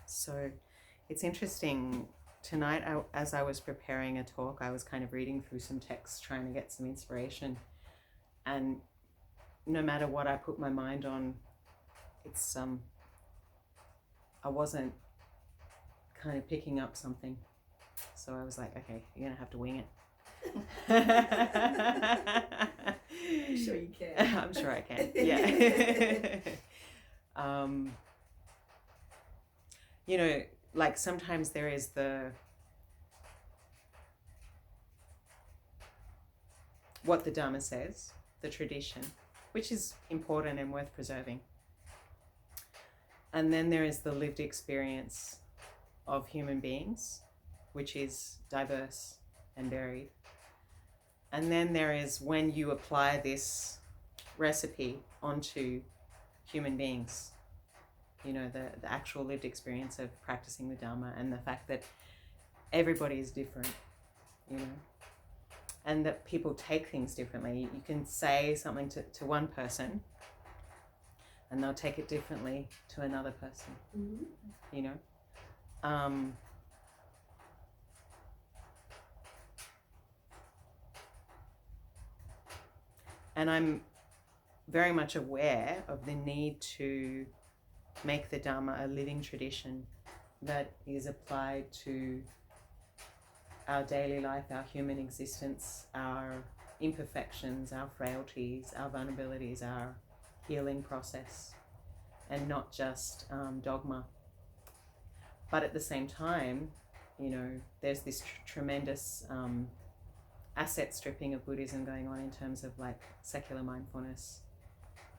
So it's interesting. Tonight, as I was preparing a talk, I was kind of reading through some texts, trying to get some inspiration. And no matter what I put my mind on, it's I wasn't kind of picking up something. So I was like, okay, you're gonna have to wing it. I'm sure you can. I'm sure I can. Yeah. You know, like sometimes there is what the Dharma says, the tradition, which is important and worth preserving. And then there is the lived experience of human beings, which is diverse and varied. And then there is when you apply this recipe onto human beings, you know, the actual lived experience of practicing the Dharma, and the fact that everybody is different, you know, and that people take things differently. You can say something to one person and they'll take it differently to another person, you know. And I'm very much aware of the need to make the Dharma a living tradition that is applied to our daily life, our human existence, our imperfections, our frailties, our vulnerabilities, our healing process, and not just dogma. But at the same time, you know, there's this tremendous asset stripping of Buddhism going on in terms of like secular mindfulness.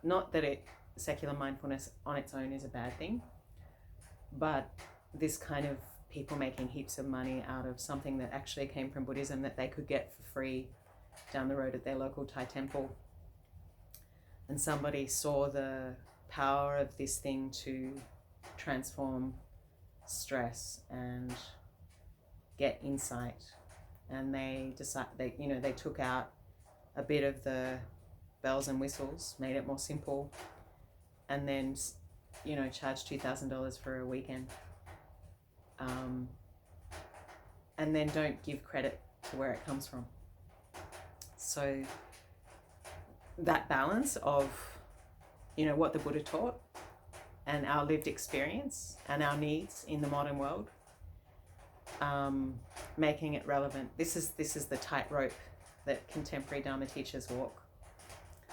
Not that secular mindfulness on its own is a bad thing, but this kind of people making heaps of money out of something that actually came from Buddhism that they could get for free down the road at their local Thai temple. And somebody saw the power of this thing to transform stress and get insight, and they took out a bit of the bells and whistles, made it more simple, and then charged $2,000 for a weekend, and then don't give credit to where it comes from. So that balance of what the Buddha taught and our lived experience and our needs in the modern world, making it relevant. This is the tightrope that contemporary Dharma teachers walk,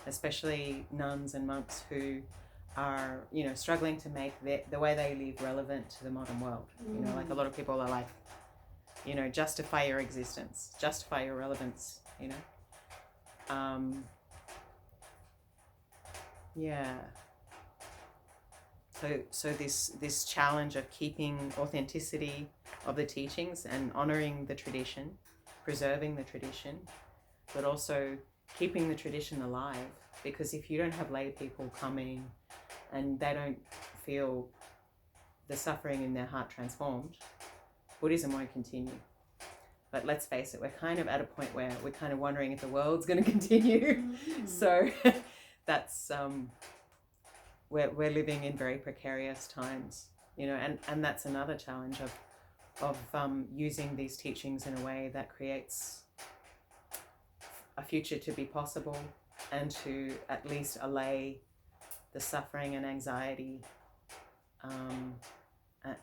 especially nuns and monks who are struggling to make the way they live relevant to the modern world. Like a lot of people are like, justify your existence, justify your relevance, yeah. So this challenge of keeping authenticity of the teachings and honoring the tradition, preserving the tradition, but also keeping the tradition alive. Because if you don't have lay people coming and they don't feel the suffering in their heart transformed, Buddhism won't continue. But let's face it, we're kind of at a point where we're kind of wondering if the world's going to continue. So that's we're living in very precarious times, and that's another challenge of using these teachings in a way that creates a future to be possible, and to at least allay the suffering and anxiety,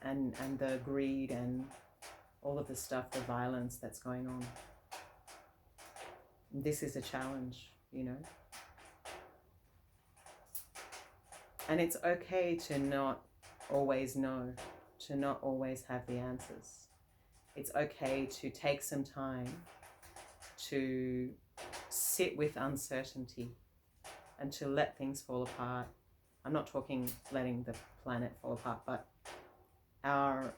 and the greed and all of the stuff, the violence that's going on. This is a challenge, And it's okay to not always know, to not always have the answers. It's okay to take some time to sit with uncertainty and to let things fall apart. I'm not talking letting the planet fall apart, but our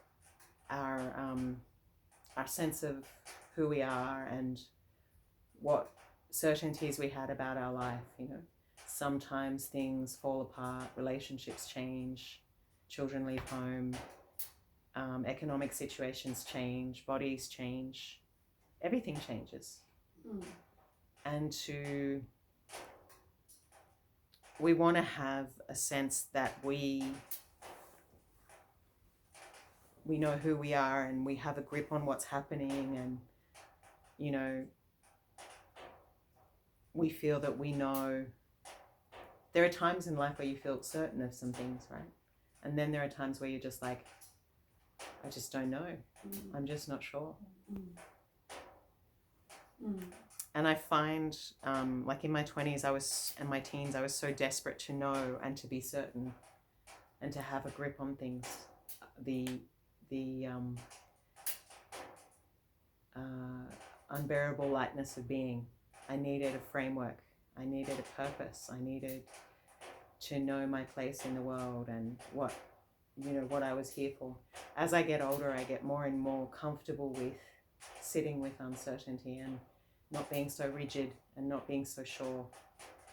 sense of who we are and what certainties we had about our life, Sometimes things fall apart, relationships change, children leave home, economic situations change, bodies change, everything changes. And we want to have a sense that we we know who we are and we have a grip on what's happening, and you know, we feel that we know. There are times in life where you feel certain of some things, right? And then there are times where you're just like, I just don't know. I'm just not sure. And I find, like in my 20s, and my teens, I was so desperate to know and to be certain and to have a grip on things. The unbearable lightness of being. I needed a framework. I needed a purpose. I needed to know my place in the world and what I was here for. As I get older, I get more and more comfortable with sitting with uncertainty and not being so rigid and not being so sure,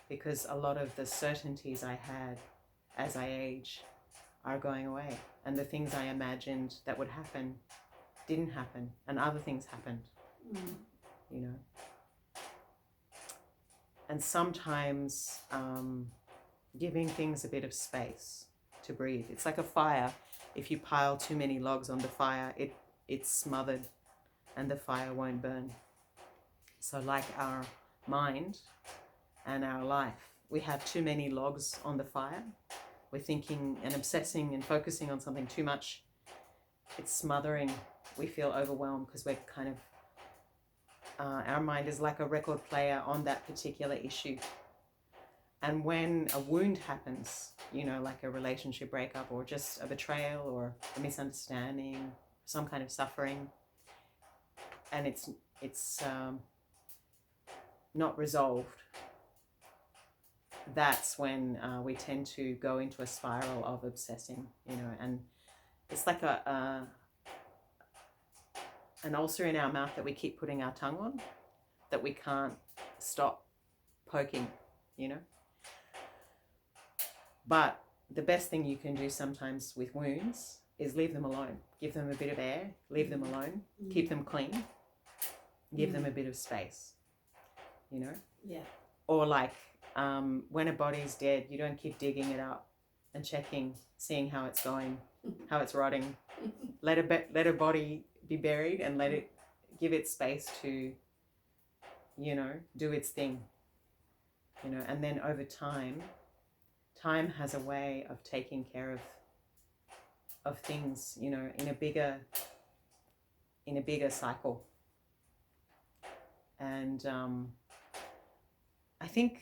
because a lot of the certainties I had as I age are going away, and the things I imagined that would happen didn't happen, and other things happened. You know, and sometimes giving things a bit of space to breathe. It's like a fire. If you pile too many logs on the fire, it's smothered and the fire won't burn. So like our mind and our life, we have too many logs on the fire. We're thinking and obsessing and focusing on something too much. It's smothering. We feel overwhelmed because we're kind of, our mind is like a record player on that particular issue. And when a wound happens, you know, like a relationship breakup or just a betrayal or a misunderstanding, some kind of suffering, and it's not resolved, that's when we tend to go into a spiral of obsessing, you know, and it's like an ulcer in our mouth that we keep putting our tongue on, that we can't stop poking, you know. But the best thing you can do sometimes with wounds is leave them alone. Give them a bit of air, leave them alone, keep them clean, give them a bit of space, you know? Yeah. Or like when a body's dead, you don't keep digging it up and checking, seeing how it's going, how it's rotting. Let a body be buried and let it give it space to, you know, do its thing, you know. And then over time has a way of taking care of things, you know, in a bigger cycle. And I think,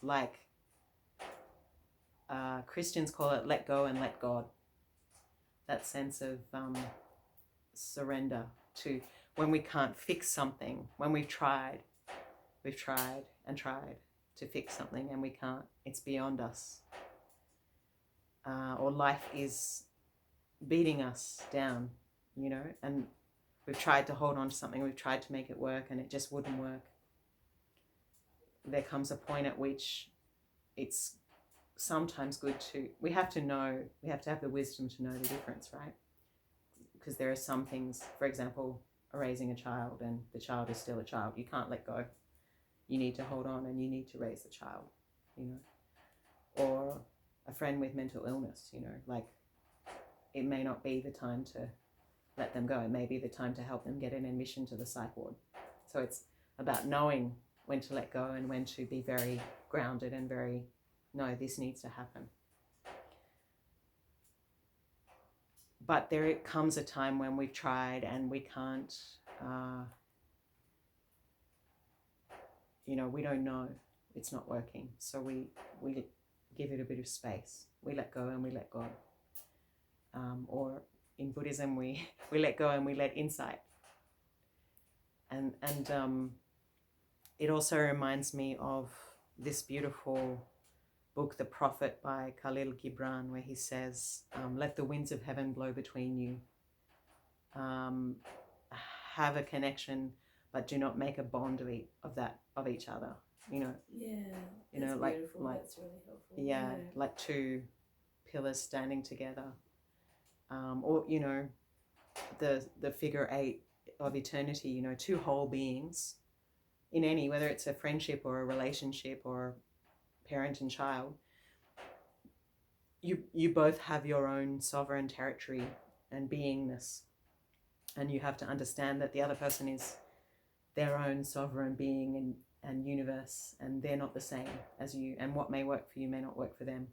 like Christians call it let go and let God. That sense of surrender to when we can't fix something, when we've tried and tried to fix something and we can't, it's beyond us. Or life is beating us down, you know, and we've tried to hold on to something, we've tried to make it work and it just wouldn't work. There comes a point at which it's sometimes good to, we have to have the wisdom to know the difference, right? Because there are some things, for example, raising a child and the child is still a child. You can't let go. You need to hold on and you need to raise the child, you know. Or a friend with mental illness, you know, like it may not be the time to let them go. It may be the time to help them get an admission to the psych ward. So it's about knowing when to let go and when to be very grounded and very, no, this needs to happen. But there comes a time when we've tried and we can't, you know, we don't know, it's not working. So we give it a bit of space. We let go and we let God. Or in Buddhism, we let go and we let insight. And it also reminds me of this beautiful book, The Prophet by Khalil Gibran, where he says, let the winds of heaven blow between you. Have a connection, but do not make a bond of each other. You know. Yeah. You know, like that's really helpful. Yeah, like two pillars standing together. Or you know, the figure 8 of eternity. You know, two whole beings in any, whether it's a friendship or a relationship or parent and child, you both have your own sovereign territory and beingness, and you have to understand that the other person is their own sovereign being and universe, and they're not the same as you, and what may work for you may not work for them.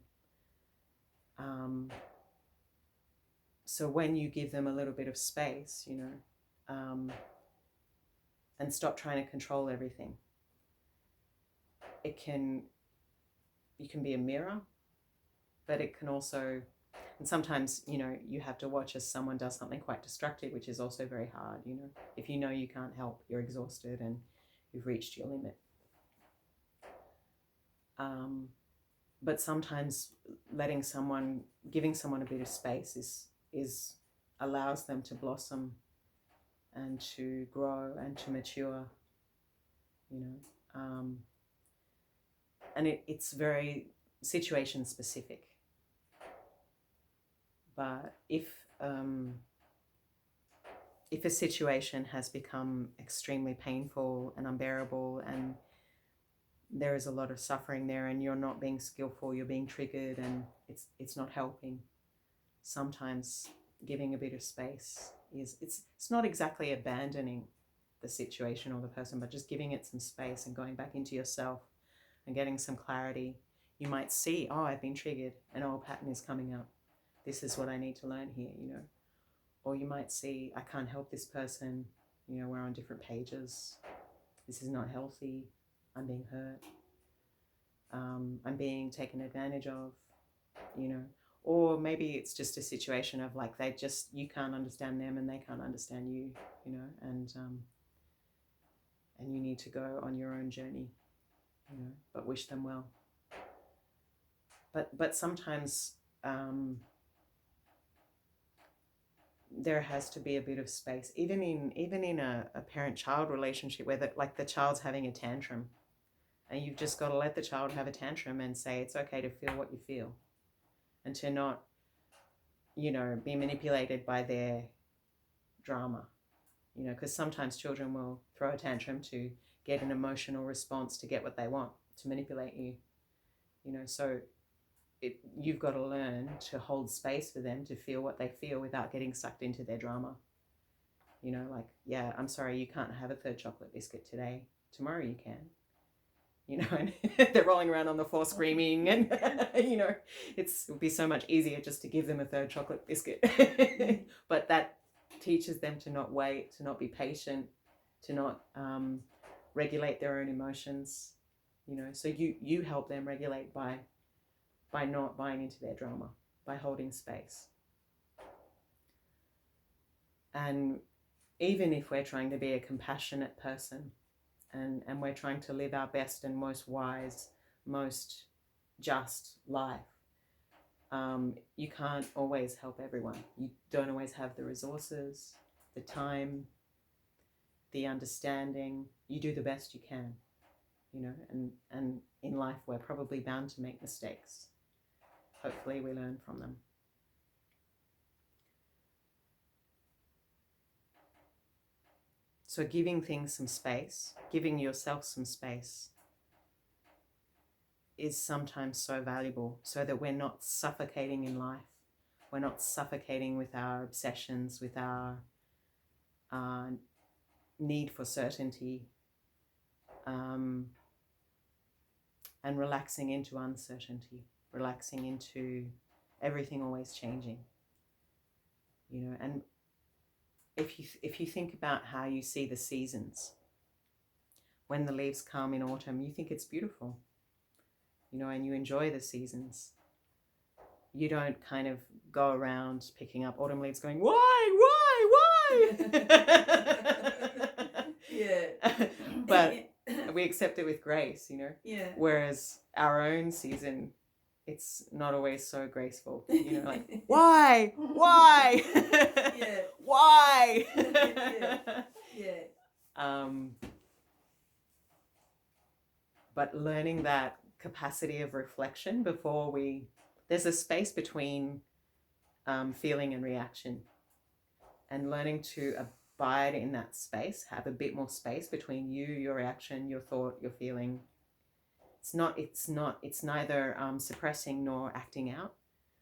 So when you give them a little bit of space, and stop trying to control everything, you can be a mirror, but it can also, and sometimes, you have to watch as someone does something quite destructive, which is also very hard, if you know you can't help, you're exhausted and you've reached your limit. But sometimes giving someone a bit of space is allows them to blossom and to grow and to mature, and it's very situation specific. But if a situation has become extremely painful and unbearable, and there is a lot of suffering there, and you're not being skillful, you're being triggered, and it's not helping, sometimes giving a bit of space it's not exactly abandoning the situation or the person, but just giving it some space and going back into yourself and getting some clarity. You might see, oh, I've been triggered, an old pattern is coming up, this is what I need to learn here, or you might see, I can't help this person, we're on different pages, this is not healthy, I'm being hurt, I'm being taken advantage of, or maybe it's just a situation of like you can't understand them and they can't understand you, and you need to go on your own journey, but wish them well. But sometimes there has to be a bit of space, even in a parent-child relationship where the child's having a tantrum, and you've just got to let the child have a tantrum and say it's okay to feel what you feel, and to not, be manipulated by their drama, because sometimes children will throw a tantrum to get an emotional response, to get what they want, to manipulate you, so you've got to learn to hold space for them to feel what they feel without getting sucked into their drama. Yeah, I'm sorry, you can't have a third chocolate biscuit today. Tomorrow you can. And they're rolling around on the floor screaming, and it would be so much easier just to give them a third chocolate biscuit. But that teaches them to not wait, to not be patient, to not regulate their own emotions. So you help them regulate by not buying into their drama, by holding space. And even if we're trying to be a compassionate person, and we're trying to live our best and most wise, most just life, you can't always help everyone. You don't always have the resources, the time, the understanding. You do the best you can, and in life we're probably bound to make mistakes. Hopefully we learn from them. So giving things some space, giving yourself some space, is sometimes so valuable, so that we're not suffocating in life. We're not suffocating with our obsessions, with our need for certainty, and relaxing into uncertainty, relaxing into everything always changing. And if you think about how you see the seasons, when the leaves come in autumn, you think it's beautiful, and you enjoy the seasons. You don't kind of go around picking up autumn leaves going, why? Yeah. But we accept it with grace, Yeah. Whereas our own season, it's not always so graceful, like, why? Yeah. Why? Yeah. But learning that capacity of reflection before there's a space between feeling and reaction, and learning to abide in that space, have a bit more space between you, your reaction, your thought, your feeling. It's neither suppressing nor acting out,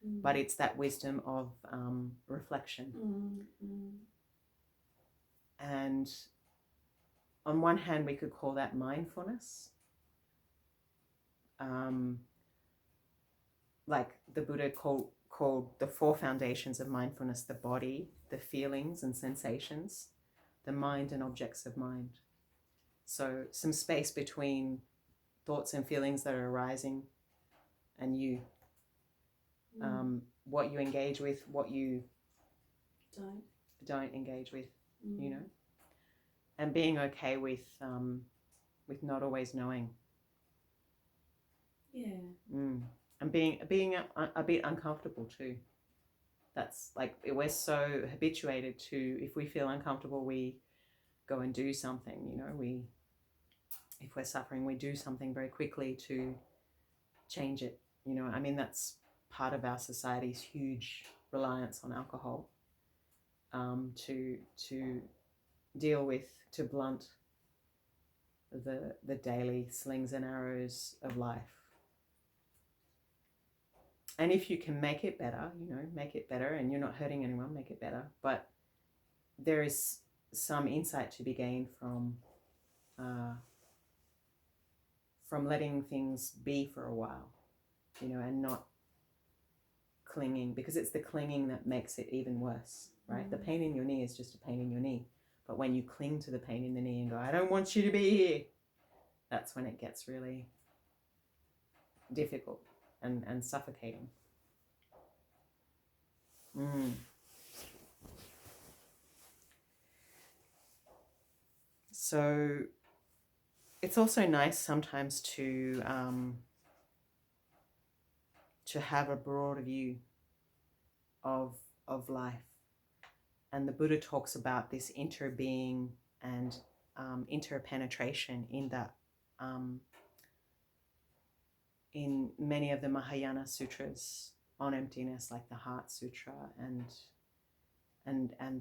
but it's that wisdom of reflection. And on one hand, we could call that mindfulness. Like the Buddha called the 4 foundations of mindfulness: the body, the feelings and sensations, the mind and objects of mind. So some space between thoughts and feelings that are arising and you. What you engage with, what you don't engage with, you know, and being okay with not always knowing. And being a bit uncomfortable too. That's like, we're so habituated to, if we feel uncomfortable, we go and do something, you know, if we're suffering, we do something very quickly to change it, you know. I mean, that's part of our society's huge reliance on alcohol, to deal with, to blunt the daily slings and arrows of life. And if you can make it better, you know, make it better, and you're not hurting anyone, make it better. But there is some insight to be gained from letting things be for a while, you know, and not clinging, because it's the clinging that makes it even worse, right? The pain in your knee is just a pain in your knee. But when you cling to the pain in the knee and go, I don't want you to be here, that's when it gets really difficult and suffocating. So it's also nice sometimes to have a broader view of life. And the Buddha talks about this interbeing and interpenetration in that in many of the Mahayana sutras on emptiness, like the Heart Sutra and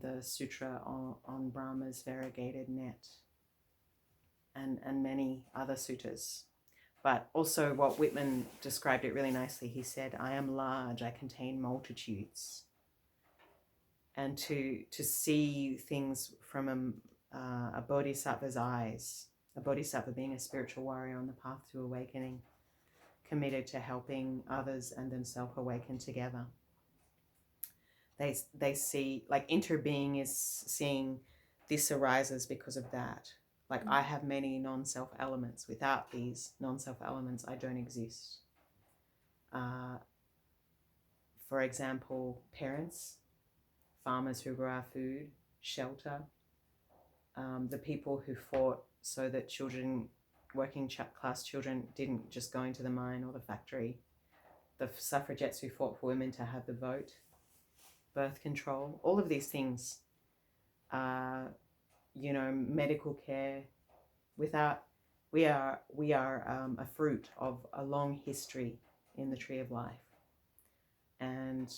the Sutra on Brahma's variegated net, and many other sutras. But also what Whitman described it really nicely. He said, I am large, I contain multitudes. And to see things from a bodhisattva's eyes, a bodhisattva being a spiritual warrior on the path to awakening, committed to helping others and themselves awaken together. They see, like, interbeing is seeing this arises because of that. Like, I have many non-self elements. Without these non-self elements, I don't exist. For example, parents, farmers who grow our food, shelter, the people who fought so that children, working class children, didn't just go into the mine or the factory, the suffragettes who fought for women to have the vote, birth control, all of these things, you know, medical care. Without, we are a fruit of a long history in the tree of life. And,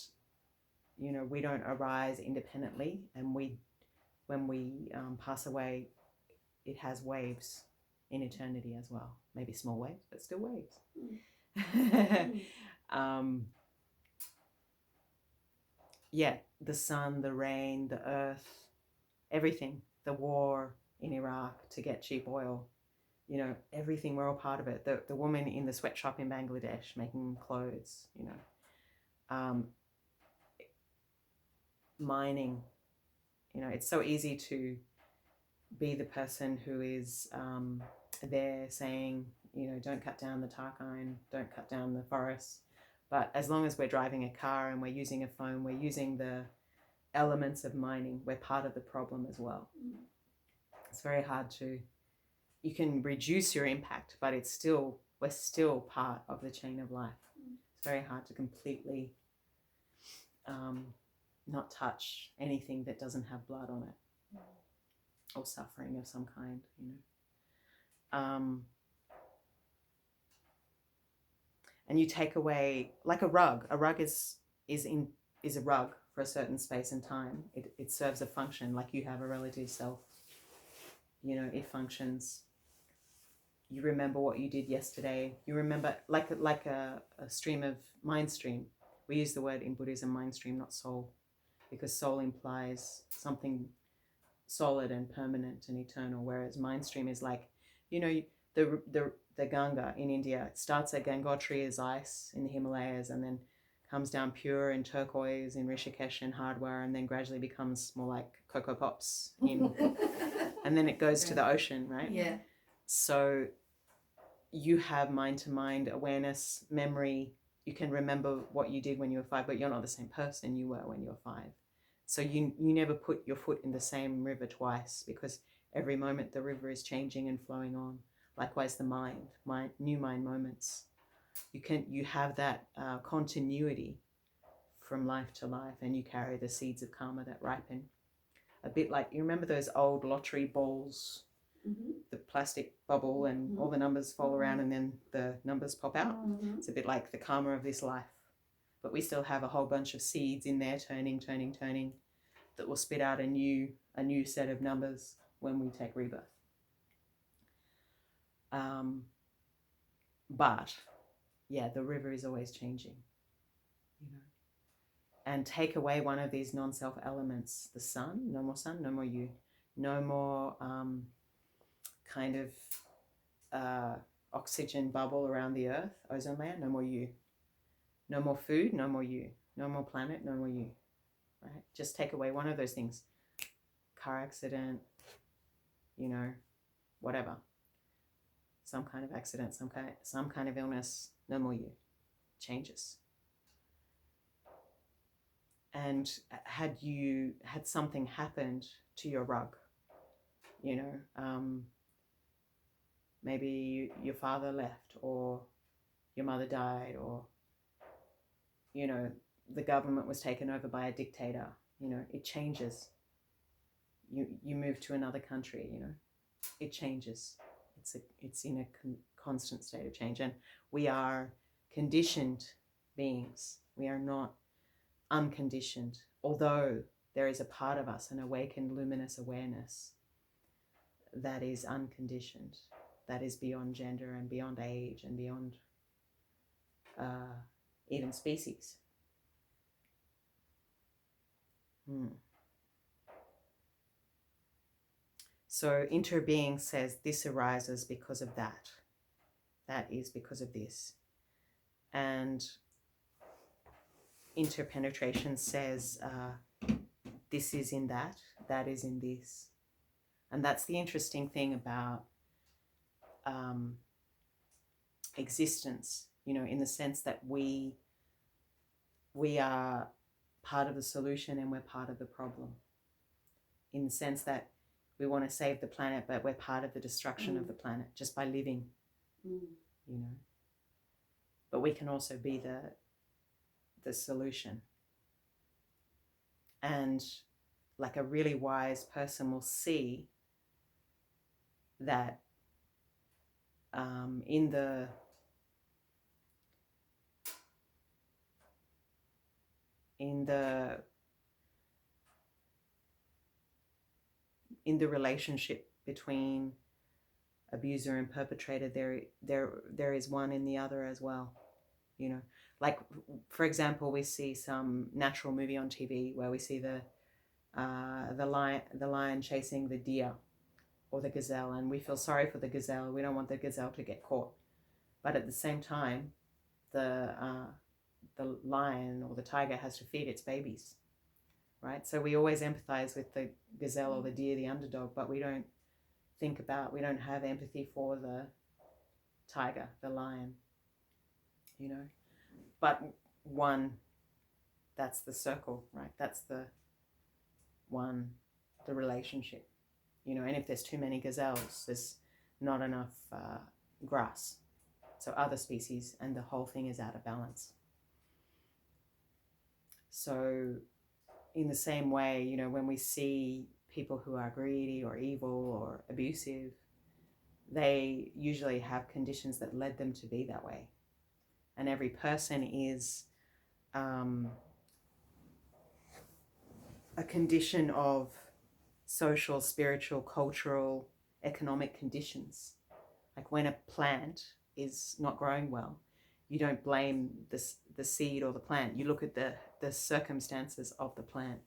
you know, we don't arise independently, and when we pass away, it has waves in eternity as well. Maybe small waves, but still waves. Yeah, the sun, the rain, the earth, everything, the war in Iraq to get cheap oil, you know, everything, we're all part of it. The woman in the sweatshop in Bangladesh making clothes, you know, mining, you know, it's so easy to be the person who is there saying, you know, don't cut down the tarkine, don't cut down the forest. But as long as we're driving a car and we're using a phone, we're using the elements of mining, we're part of the problem as well. It's very hard to, you can reduce your impact, but it's still, we're still part of the chain of life. It's very hard to completely not touch anything that doesn't have blood on it, or suffering of some kind, you know. And you take away, like a rug is a rug for a certain space and time. It serves a function, like you have a relative self, you know, it functions. You remember what you did yesterday. You remember, like a stream of mind stream. We use the word in Buddhism mind stream, not soul, because soul implies something solid and permanent and eternal, whereas mind stream is like, you know, the Ganga in India, it starts at Gangotri as ice in the Himalayas, and then comes down pure in turquoise in Rishikesh and Hardwar, and then gradually becomes more like Cocoa Pops in, and then it goes to the ocean, right? Yeah. So you have mind-to-mind awareness, memory. You can remember what you did when you were 5, but you're not the same person you were when you were 5. So you never put your foot in the same river twice, because every moment the river is changing and flowing on. Likewise, the mind, new mind moments. You have that continuity from life to life, and you carry the seeds of karma that ripen. A bit like, you remember those old lottery balls, the plastic bubble, and all the numbers fall around and then the numbers pop out? It's a bit like the karma of this life. But we still have a whole bunch of seeds in there turning, that will spit out a new set of numbers when we take rebirth. But yeah, the river is always changing, you know. And take away one of these non-self elements, the sun, no more sun, no more you, no more kind of oxygen bubble around the earth, ozone layer, no more you. No more food, no more you. No more planet, no more you. Right? Just take away one of those things. Car accident, you know, whatever. Some kind of accident, some kind of illness, no more you. Changes. And had something happened to your rug, you know, maybe your father left, or your mother died, or, you know, the government was taken over by a dictator, you know, it changes. You move to another country, you know, it changes. It's in a constant state of change, and we are conditioned beings. We are not unconditioned, although there is a part of us, an awakened luminous awareness, that is unconditioned, that is beyond gender and beyond age and beyond even species. So interbeing says this arises because of that. That is because of this. And interpenetration says this is in that, that is in this. And that's the interesting thing about existence, you know, in the sense that we are part of the solution and we're part of the problem. In the sense that we want to save the planet, but we're part of the destruction of the planet just by living, you know. But we can also be the solution. And like a really wise person will see that in the relationship between abuser and perpetrator, there is one in the other as well, you know. Like, for example, we see some natural movie on TV where we see the lion chasing the deer or the gazelle, and we feel sorry for the gazelle. We don't want the gazelle to get caught, but at the same time, the lion or the tiger has to feed its babies, right? So we always empathize with the gazelle or the deer, the underdog, but we don't have empathy for the tiger, the lion, you know. But one, that's the circle, right? That's the one, the relationship, you know. And if there's too many gazelles, there's not enough grass. So other species, and the whole thing is out of balance. So in the same way, you know, when we see people who are greedy or evil or abusive, they usually have conditions that led them to be that way. And every person is a condition of social, spiritual, cultural, economic conditions. Like when a plant is not growing well, you don't blame the seed or the plant. You look at the circumstances of the plant.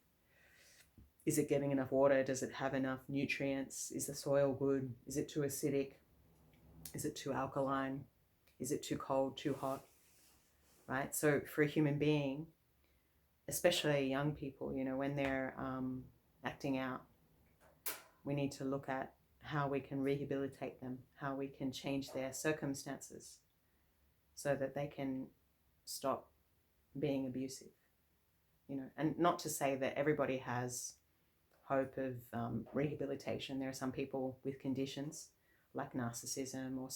Is it getting enough water? Does it have enough nutrients? Is the soil good? Is it too acidic? Is it too alkaline? Is it too cold, too hot? Right? So for a human being, especially young people, you know, when they're acting out, we need to look at how we can rehabilitate them, how we can change their circumstances so that they can stop being abusive, you know. And not to say that everybody has hope of rehabilitation. There are some people with conditions like narcissism or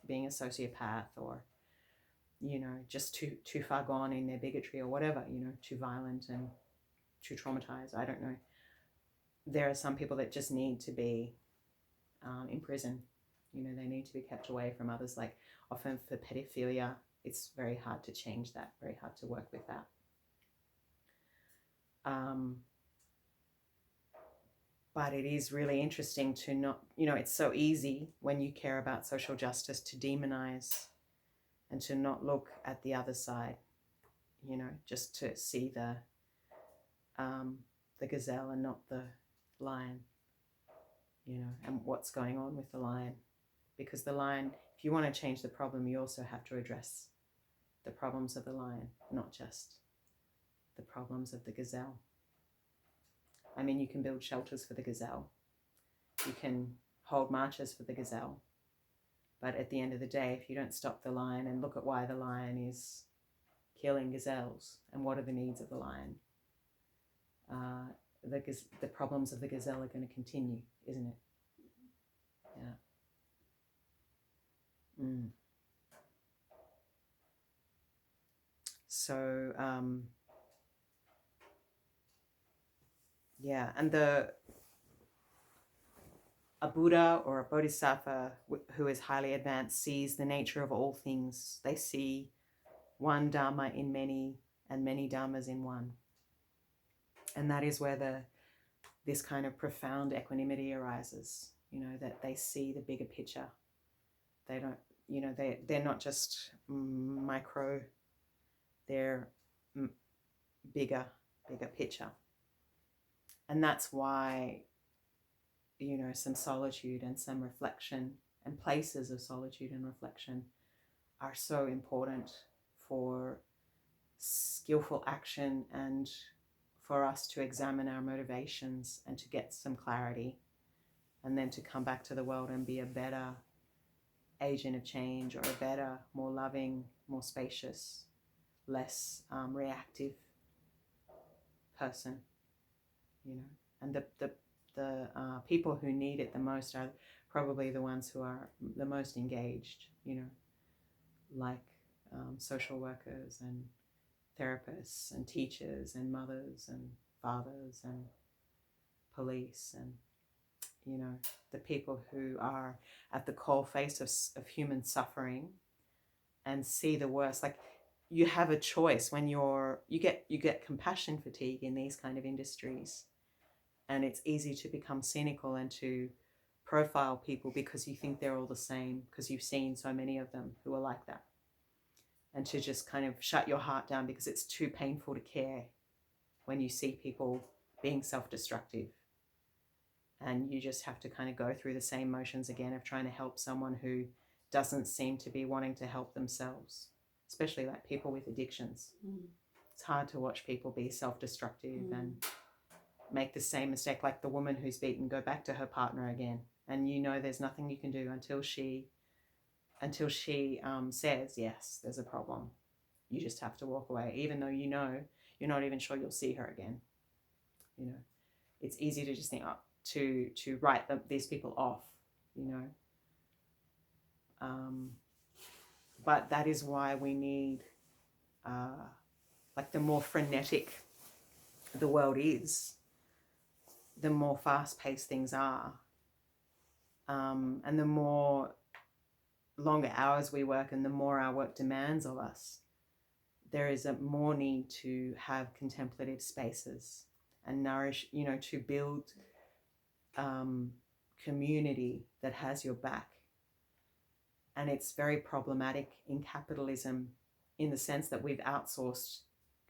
being a sociopath, or, you know, just too far gone in their bigotry or whatever, you know, too violent and too traumatized. I don't know. There are some people that just need to be in prison. You know, they need to be kept away from others. Like often for pedophilia, it's very hard to change that, very hard to work with that. But it is really interesting to not, you know, it's so easy when you care about social justice to demonize and to not look at the other side, you know, just to see the gazelle and not the lion, you know, and what's going on with the lion. Because the lion, if you want to change the problem, you also have to address the problems of the lion, not just the problems of the gazelle. I mean, you can build shelters for the gazelle. You can hold marches for the gazelle. But at the end of the day, if you don't stop the lion and look at why the lion is killing gazelles and what are the needs of the lion, the problems of the gazelle are going to continue, isn't it? Yeah. So, yeah, and a Buddha or a Bodhisattva who is highly advanced sees the nature of all things. They see one Dharma in many and many Dharmas in one. And that is where this kind of profound equanimity arises, you know, that they see the bigger picture. They don't, you know, they're not just micro, they're bigger picture. And that's why, you know, some solitude and some reflection and places of solitude and reflection are so important for skillful action and for us to examine our motivations and to get some clarity, and then to come back to the world and be a better agent of change, or a better, more loving, more spacious, less reactive person, you know. And the people who need it the most are probably the ones who are the most engaged, you know, like social workers and therapists and teachers and mothers and fathers and police, and, you know, the people who are at the coalface of human suffering and see the worst. Like, you have a choice when you get compassion fatigue in these kind of industries, and it's easy to become cynical and to profile people because you think they're all the same, because you've seen so many of them who are like that, and to just kind of shut your heart down because it's too painful to care when you see people being self-destructive. And you just have to kind of go through the same motions again of trying to help someone who doesn't seem to be wanting to help themselves, especially like people with addictions. It's hard to watch people be self-destructive and make the same mistake, like the woman who's beaten, go back to her partner again. And you know there's nothing you can do until she says, yes, there's a problem. You just have to walk away, even though you know you're not even sure you'll see her again. You know, it's easy to just think, to write these people off, you know. But that is why we need, like, the more frenetic the world is, the more fast-paced things are, and the more longer hours we work and the more our work demands of us, there is a more need to have contemplative spaces and nourish, you know, to build community that has your back. And it's very problematic in capitalism in the sense that we've outsourced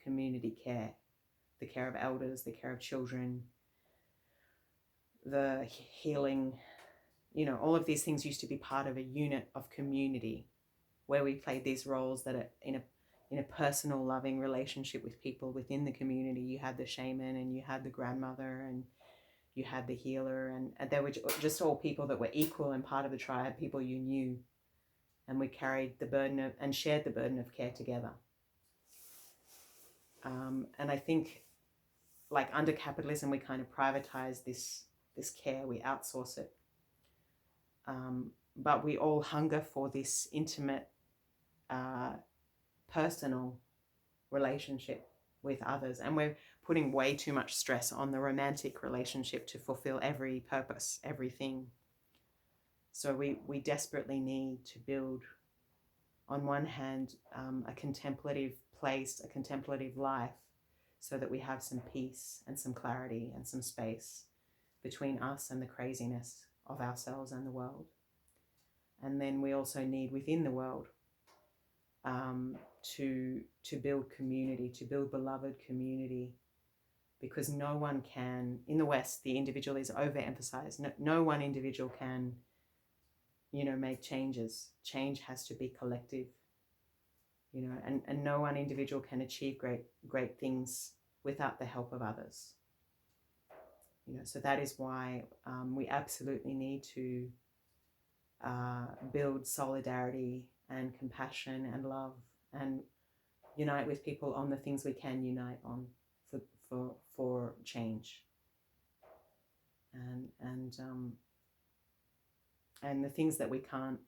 community care, the care of elders, the care of children, the healing, all of these things used to be part of a unit of community where we played these roles that are in a personal, loving relationship with people within the community. You had the shaman, and you had the grandmother, and you had the healer, and they were just all people that were equal and part of the tribe, people you knew, and we carried the burden of and shared the burden of care together. And I think, like, under capitalism, we kind of privatize this care, we outsource it. But we all hunger for this intimate, personal relationship with others, and we're putting way too much stress on the romantic relationship to fulfill every purpose, everything. So we desperately need to build, on one hand, a contemplative place, a contemplative life, so that we have some peace and some clarity and some space between us and the craziness of ourselves and the world. And then we also need within the world to build community, to build beloved community, because no one can, in the West, the individual is overemphasized. No one individual can, make changes. Change has to be collective, and no one individual can achieve great things without the help of others. So that is why we absolutely need to build solidarity and compassion and love, and unite with people on the things we can unite on for change, and the things that we can't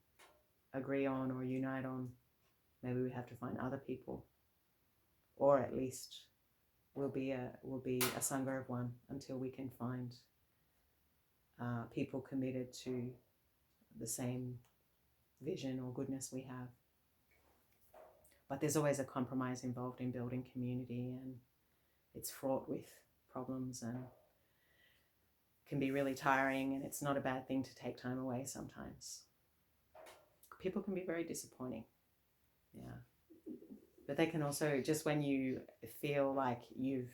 agree on or unite on, maybe we have to find other people, or at least we'll be a sangha of one until we can find people committed to the same vision or goodness we have. But there's always a compromise involved in building community, and it's fraught with problems and can be really tiring, and it's not a bad thing to take time away sometimes. People can be very disappointing, yeah. But they can also, just when you feel like you've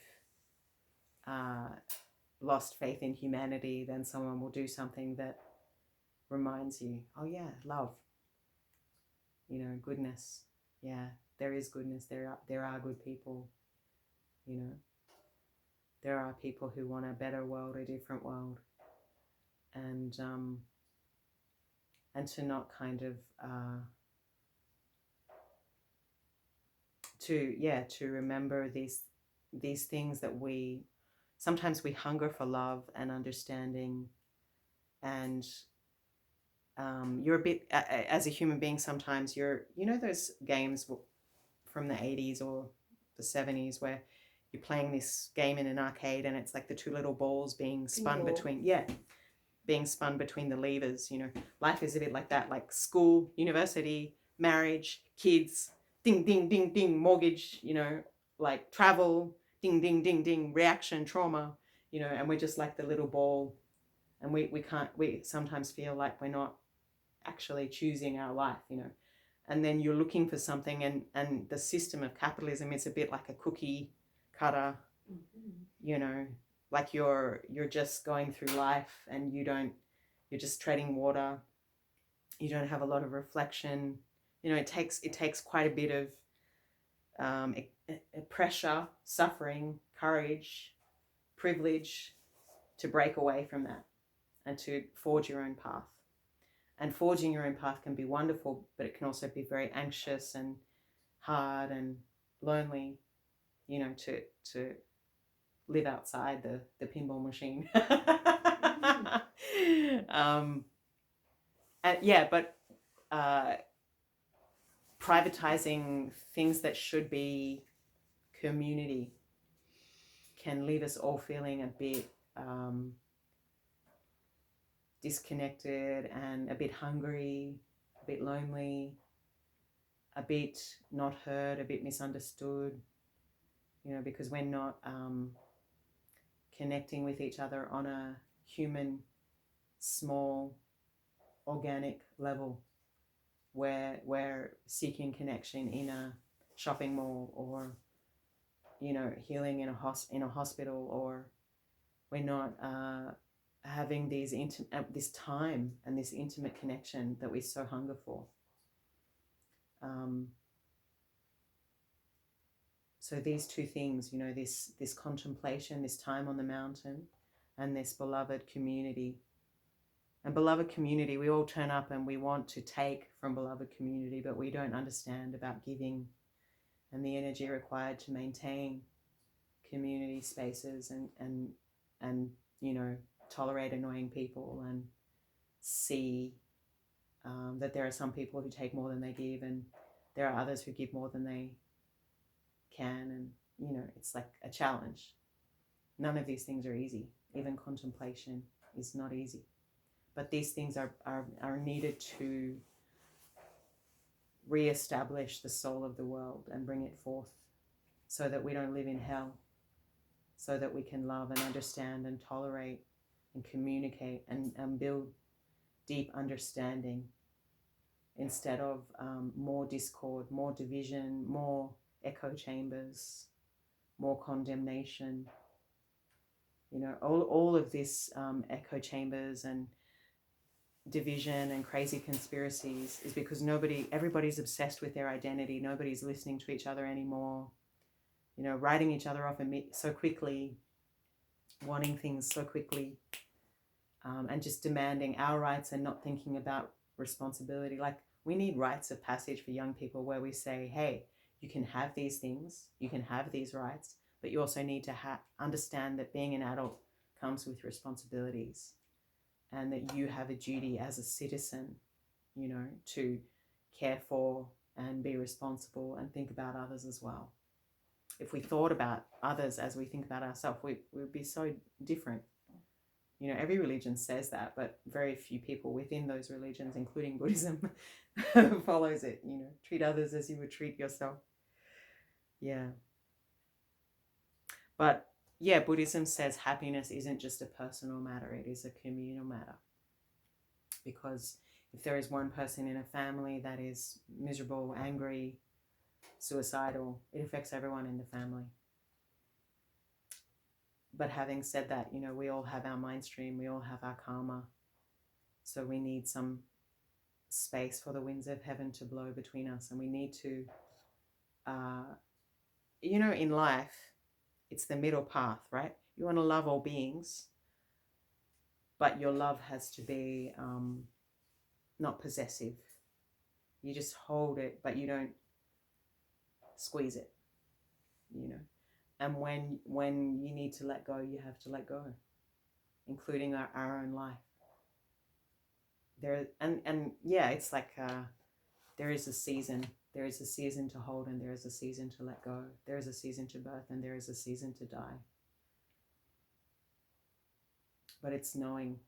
lost faith in humanity, then someone will do something that reminds you, oh yeah, love, goodness. Yeah, there is goodness. There are good people. There are people who want a better world, a different world, and to not kind of to remember these things that sometimes we hunger for love and understanding, and you're a bit, as a human being, sometimes you're, those games from the 80s or the 70s where you're playing this game in an arcade, and it's like the two little balls being spun between the levers. Life is a bit like that, like school, university, marriage, kids, ding, ding, ding, ding, mortgage, like travel, ding, ding, ding, ding, reaction, trauma, and we're just like the little ball, and we sometimes feel like we're not actually choosing our life, and then you're looking for something, and the system of capitalism is a bit like a cookie cutter, like you're just going through life, and you're just treading water, you don't have a lot of reflection, it takes quite a bit of pressure, suffering, courage, privilege to break away from that and to forge your own path. And forging your own path can be wonderful, but it can also be very anxious and hard and lonely, to live outside the pinball machine. But privatizing things that should be community can leave us all feeling a bit disconnected and a bit hungry, a bit lonely, a bit not heard, a bit misunderstood, because we're not connecting with each other on a human, small, organic level, where we're seeking connection in a shopping mall, or healing in a hospital, or we're not having this time and this intimate connection that we so hunger for. So these two things, this contemplation, this time on the mountain, and this beloved community. And beloved community, we all turn up and we want to take from beloved community, but we don't understand about giving and the energy required to maintain community spaces and tolerate annoying people, and see that there are some people who take more than they give, and there are others who give more than they can, and it's like a challenge. None of these things are easy. Even contemplation is not easy, but these things are needed to re-establish the soul of the world and bring it forth, so that we don't live in hell, so that we can love and understand and tolerate and communicate and build deep understanding, instead of more discord, more division, more echo chambers, more condemnation. All of this echo chambers and division and crazy conspiracies is because everybody's obsessed with their identity. Nobody's listening to each other anymore. Writing each other off so quickly, wanting things so quickly, and just demanding our rights and not thinking about responsibility. Like, we need rites of passage for young people where we say, hey, you can have these things, you can have these rights, but you also need to understand that being an adult comes with responsibilities, and that you have a duty as a citizen, to care for and be responsible and think about others as well. If we thought about others as we think about ourselves, we would be so different. Every religion says that, but very few people within those religions, including Buddhism, follows it. Treat others as you would treat yourself. Yeah. But yeah, Buddhism says happiness isn't just a personal matter, it is a communal matter. Because if there is one person in a family that is miserable, angry, suicidal, it affects everyone in the family. But having said that, we all have our mind stream, we all have our karma. So we need some space for the winds of heaven to blow between us. And we need to, in life, it's the middle path, right? You want to love all beings, but your love has to be not possessive. You just hold it, but you don't squeeze it, And when you need to let go, you have to let go, including our own life. It's like there is a season. There is a season to hold, and there is a season to let go. There is a season to birth, and there is a season to die. But it's knowing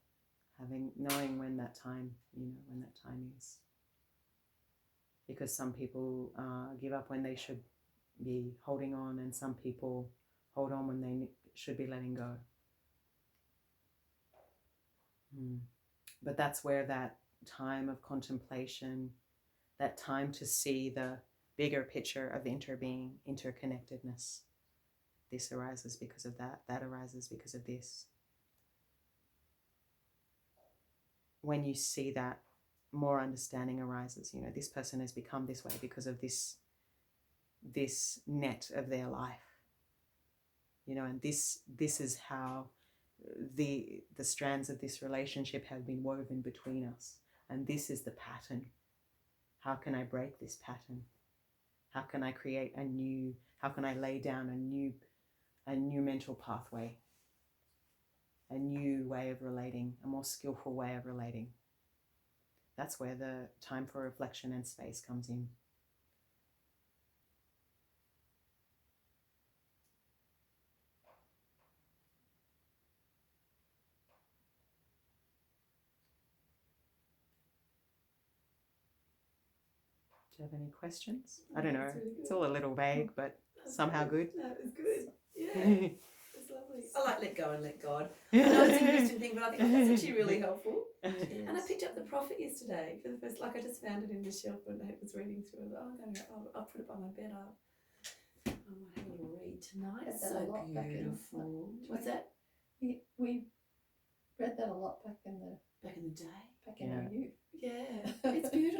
when that time, when that time is. Because some people give up when they should be holding on, and some people hold on when they should be letting go. But that's where that time of contemplation, that time to see the bigger picture of interbeing, interconnectedness, this arises because of that arises because of this. When you see that, more understanding arises. This person has become this way because of this net of their life. And this is how the strands of this relationship have been woven between us. And this is the pattern. How can I break this pattern? How can I create how can I lay down a new mental pathway, a new way of relating, a more skillful way of relating? That's where the time for reflection and space comes in. Do you have any questions? I don't know. Really, it's all a little vague, but somehow good. That was good. Yeah. It's lovely. I like let go and let God. I know it's a Christian thing, but I think that's actually really helpful. Yes. And I picked up the Prophet yesterday for the first, like I just found it in the shelf and I was reading through it. I'll put it by my bed. I might have a little read tonight. Read that a lot back in beautiful. What's that? We read that a lot back in